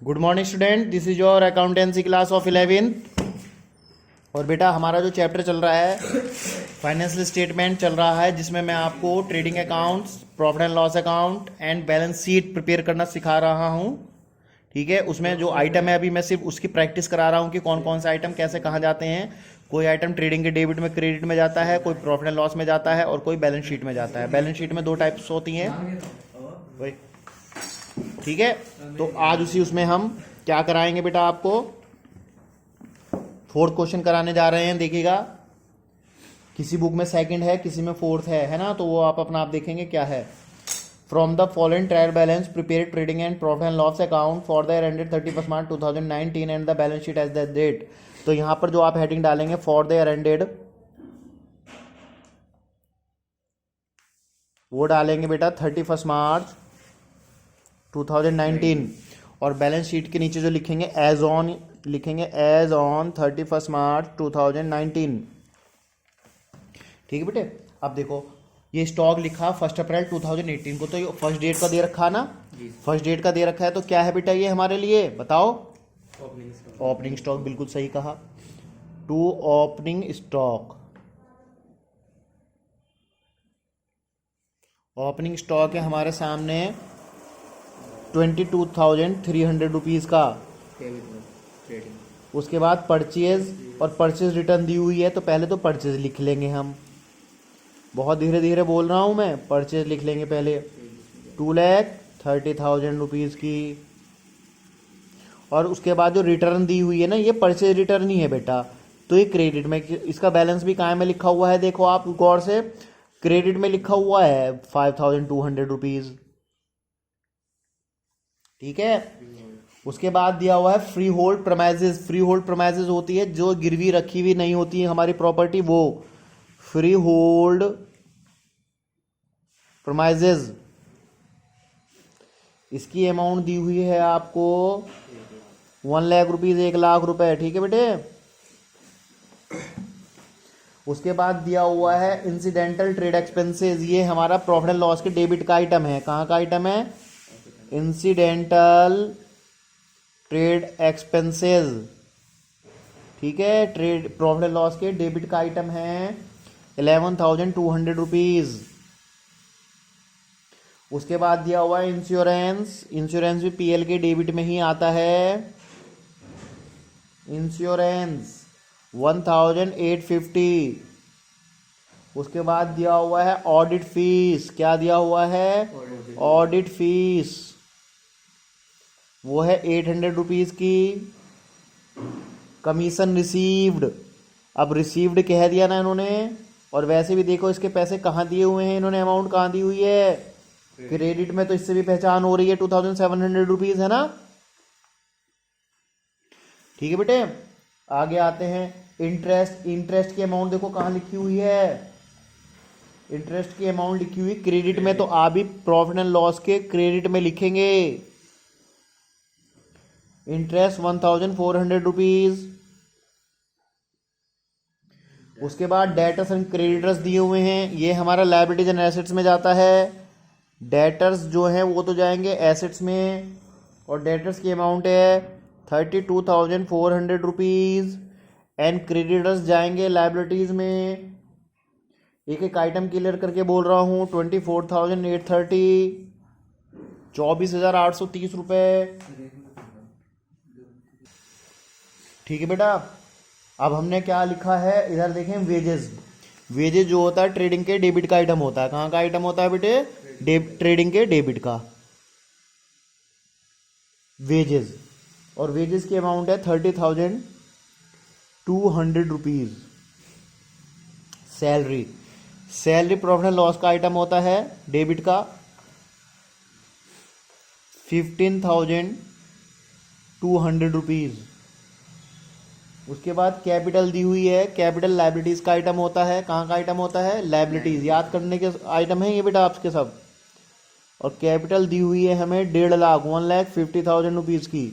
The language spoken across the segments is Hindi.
Good morning student, this is your accountancy class of 11th। और बेटा हमारा जो चैप्टर चल रहा है फाइनेंशियल स्टेटमेंट चल रहा है, जिसमें मैं आपको trading accounts, profit and loss account and balance sheet prepare करना सिखा रहा हूँ। ठीक है, उसमें जो आइटम है अभी मैं सिर्फ उसकी प्रैक्टिस करा रहा हूँ कि कौन कौन से आइटम कैसे कहाँ जाते हैं। कोई आइटम ट्रेडिंग के डेबिट में क्रेडिट में जाता है, कोई प्रॉफिट एंड लॉस में जाता है और कोई बैलेंस शीट में जाता है। बैलेंस शीट में दो टाइप्स होती हैं। वही ठीक है, तो आज उसमें हम क्या कराएंगे बेटा, आपको फोर्थ क्वेश्चन कराने जा रहे हैं। देखिएगा, किसी बुक में सेकंड है, किसी में फोर्थ है ना, तो वो आप अपना आप देखेंगे क्या है। From the following trial balance prepare trading and profit and loss account for the year ended 31 March 2019 and the balance sheet as the date. तो यहां पर जो आप हेडिंग डालेंगे फॉर द ईयर एंडेड, वो डालेंगे बेटा 31 मार्च 2019, और बैलेंस शीट के नीचे जो लिखेंगे एज ऑन, लिखेंगे एज ऑन 31 मार्च 2019। ठीक है बेटे, अब देखो ये स्टॉक लिखा 1 अप्रैल 2018 को, तो ये फर्स्ट डेट का दे रखा ना, फर्स्ट डेट का दे रखा है, तो क्या है बेटा ये हमारे लिए, बताओ। ओपनिंग स्टॉक, बिल्कुल सही कहा, to opening stock. Opening stock है हमारे सामने 22,300 रुपीज़ का। उसके बाद परचेज, और परचेज रिटर्न दी हुई है, तो पहले तो परचेज लिख लेंगे हम, बहुत धीरे धीरे बोल रहा हूँ मैं। परचेज लिख लेंगे पहले 2,30,000 रुपीज़ की। और उसके बाद जो रिटर्न दी हुई है ना, ये परचेज रिटर्न ही है बेटा, तो ये क्रेडिट में, इसका बैलेंस भी कहाँ में लिखा हुआ है, देखो आप गौर से, क्रेडिट में लिखा हुआ है 5,200 रुपीज़। ठीक है, उसके बाद दिया हुआ है फ्री होल्ड प्रमाइजेज। फ्री होल्ड प्रमाइजेज होती है जो गिरवी रखी हुई नहीं होती है हमारी प्रॉपर्टी, वो फ्री होल्ड प्रमाइजेज। इसकी अमाउंट दी हुई है आपको 1 लाख रुपीज, 1 लाख रुपए। ठीक है बेटे, उसके बाद दिया हुआ है इंसिडेंटल ट्रेड एक्सपेंसेस। ये हमारा प्रॉफिट एंड लॉस के डेबिट का आइटम है। कहाँ का आइटम है? Incidental trade expenses. ठीक है, ट्रेड प्रॉफिट एंड लॉस के डेबिट का आइटम है 11,200 रुपीज। उसके बाद दिया हुआ है इंश्योरेंस। इंश्योरेंस भी पीएल के डेबिट में ही आता है। इंश्योरेंस 1,850। उसके बाद दिया हुआ है ऑडिट फीस। क्या दिया हुआ है? ऑडिट फीस, वो है 800 रुपीज़ की। कमीशन रिसीव्ड, अब रिसीव्ड कह दिया ना इन्होंने, और वैसे भी देखो इसके पैसे कहाँ दिए हुए हैं इन्होंने, अमाउंट कहाँ दी हुई है, क्रेडिट में, तो इससे भी पहचान हो रही है 2,700 रुपीज़ है ना। ठीक है बेटे, आगे आते हैं इंटरेस्ट। इंटरेस्ट की अमाउंट देखो कहाँ लिखी हुई है, इंटरेस्ट की अमाउंट लिखी हुई क्रेडिट में, तो आप भी प्रॉफिट एंड लॉस के क्रेडिट में लिखेंगे इंटरेस्ट 1,400 रुपीज। उसके बाद डेटर्स एंड क्रेडिटर्स दिए हुए हैं, ये हमारा लायबिलिटीज एंड एसेट्स में जाता है। डेटर्स जो हैं वो तो जाएंगे एसेट्स में, और डेटर्स की अमाउंट है 32,400 रुपीज, एंड क्रेडिटर्स जाएंगे लायबिलिटीज में। एक एक आइटम क्लियर करके बोल रहा हूँ, 24,830, 24,830 रुपये। ठीक है बेटा, अब हमने क्या लिखा है इधर देखें, वेजेस। वेजेस जो होता है ट्रेडिंग के डेबिट का आइटम होता है। कहाँ का आइटम होता है बेटे? ट्रेडिंग के डेबिट का वेजेस, और वेजेस की अमाउंट है 30,200 rupees. Salary, salary profit and loss का आइटम होता है डेबिट का 15,200 रुपीज। उसके बाद कैपिटल दी हुई है, कैपिटल लायबिलिटीज का आइटम होता है। कहाँ का आइटम होता है? लायबिलिटीज, याद करने के आइटम है ये बेटा आपके सब। और कैपिटल दी हुई है हमें 1.5 लाख, 1,50,000 रुपीज की।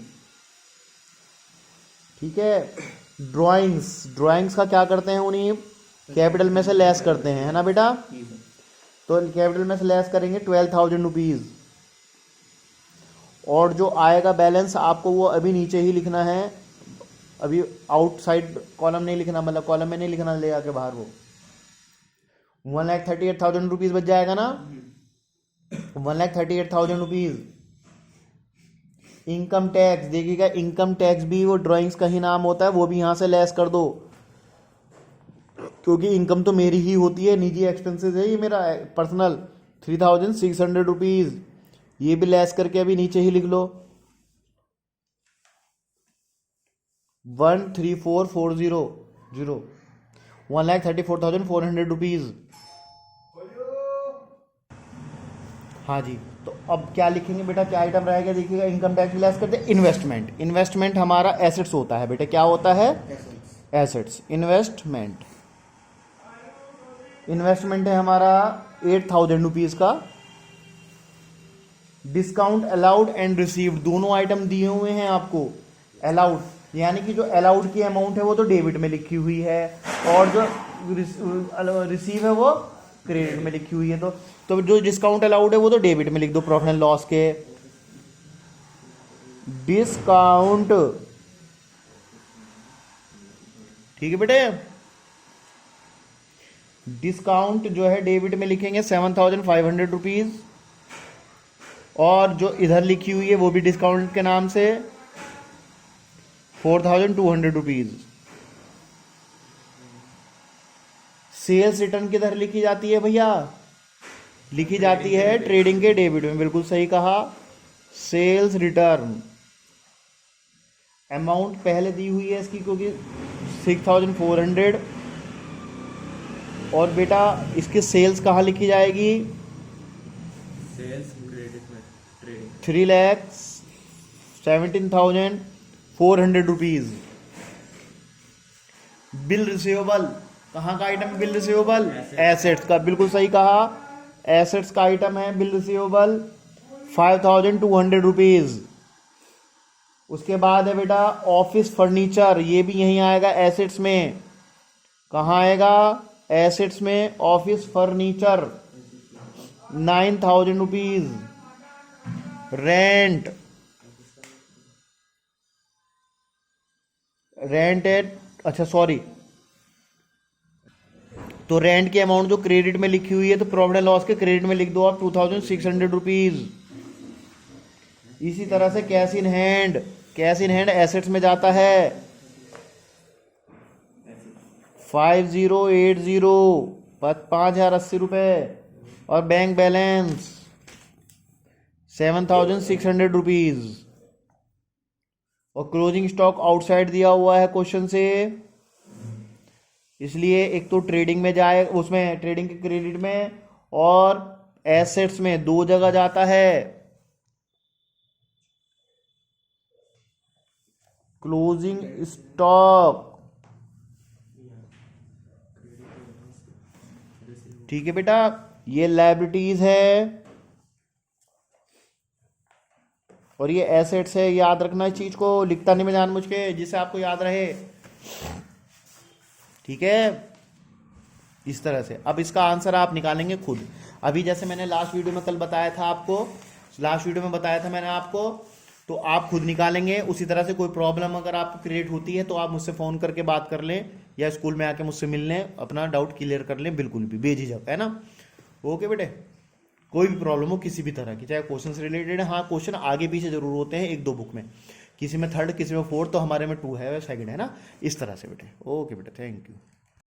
ठीक है, ड्राइंग्स, ड्राइंग्स का क्या करते हैं, उन्हीं कैपिटल में से लेस करते हैं, है ना बेटा। तो कैपिटल में से लेस करेंगे 12,000 रुपीज। और जो आएगा बैलेंस आपको वो अभी नीचे ही लिखना है, अभी आउटसाइड कॉलम नहीं लिखना, मतलब कॉलम में नहीं लिखना, ले आके बाहर वो 1,38,000 रुपीज बच जाएगा ना, 1,38,000 रुपीज। इनकम टैक्स देखिएगा, इनकम टैक्स भी वो ड्राइंग्स का ही नाम होता है, वो भी यहाँ से लेस कर दो, क्योंकि इनकम तो मेरी ही होती है, निजी एक्सपेंसेस है ये मेरा पर्सनल, 3,600 रुपीज, ये भी लेस करके अभी नीचे ही लिख लो 134,400 1,34,400 रुपीज। हाँ जी, तो अब क्या लिखेंगे बेटा, क्या आइटम रहेगा, देखिएगा इनकम टैक्स भी लेस करते, इन्वेस्टमेंट। इन्वेस्टमेंट हमारा एसेट्स होता है बेटा, क्या होता है, एसेट्स। इन्वेस्टमेंट, इन्वेस्टमेंट है हमारा 8,000 रुपीज का। डिस्काउंट अलाउड एंड रिसीव्ड, दोनों आइटम दिए हुए हैं आपको। अलाउड यानी कि जो अलाउड की अमाउंट है वो तो डेबिट में लिखी हुई है, और जो रिसीव है वो क्रेडिट में लिखी हुई है। तो जो डिस्काउंट अलाउड है वो तो डेबिट में लिख दो, प्रॉफिट एंड लॉस के। डिस्काउंट, ठीक है बेटे, डिस्काउंट जो है डेबिट में लिखेंगे 7,500 रुपीज, और जो इधर लिखी हुई है वो भी डिस्काउंट के नाम से 4,200 रुपीज। सेल्स रिटर्न किधर लिखी जाती है भैया, लिखी जाती है ट्रेडिंग के डेबिट में, बिल्कुल सही कहा। सेल्स रिटर्न, अमाउंट पहले दी हुई है इसकी क्योंकि 6,400, और बेटा इसकी सेल्स कहाँ लिखी जाएगी, सेल्स क्रेडिट में, ट्रेडिंग 3,17,400 रुपीज। बिल रिसीवेबल, कहाँ का आइटम, बिल रिसीवेबल, एसेट्स का, बिल्कुल सही कहा, एसेट्स का आइटम है बिल रिसीवेबल 5,200 रुपीज। उसके बाद है बेटा ऑफिस फर्नीचर, ये भी यहीं आएगा एसेट्स में। कहाँ आएगा, एसेट्स में, office furniture 9,000 rupees. Rent, rent है, अच्छा सॉरी, तो रेंट की अमाउंट जो क्रेडिट में लिखी हुई है तो प्रॉफिट एंड लॉस के क्रेडिट में लिख दो आप 2,600 रुपीज। इसी तरह से cash in hand, cash in hand assets में जाता है 5,080, 5,080 रुपए, और बैंक बैलेंस 7,600 रुपीज, और क्लोजिंग स्टॉक आउटसाइड दिया हुआ है क्वेश्चन से, इसलिए एक तो ट्रेडिंग में जाए, उसमें ट्रेडिंग के क्रेडिट में और एसेट्स में, दो जगह जाता है। क्लोजिंग स्टॉक, ठीक है बेटा, ये लायबिलिटीज है और ये एसेट्स है। याद रखना इस चीज को, लिखता नहीं मैं जानबूझ के, जिससे आपको याद रहे, ठीक है, इस तरह से। अब इसका आंसर आप निकालेंगे खुद। अभी जैसे मैंने लास्ट वीडियो में कल बताया था आपको, लास्ट वीडियो में बताया था मैंने आपको, तो आप खुद निकालेंगे उसी तरह से। कोई प्रॉब्लम अगर आपको क्रिएट होती है तो आप मुझसे फ़ोन करके बात कर लें, या स्कूल में आके मुझसे मिल लें, अपना डाउट क्लियर कर लें, बिल्कुल भी बेझिझक, है ना। ओके बेटे, कोई भी प्रॉब्लम हो किसी भी तरह की, चाहे क्वेश्चन से रिलेटेड है, हाँ क्वेश्चन आगे पीछे जरूर होते हैं, एक दो बुक में, किसी में 3rd किसी में 4th, तो हमारे में 2 है, 2nd है ना, इस तरह से बेटे। ओके बेटे, थैंक यू।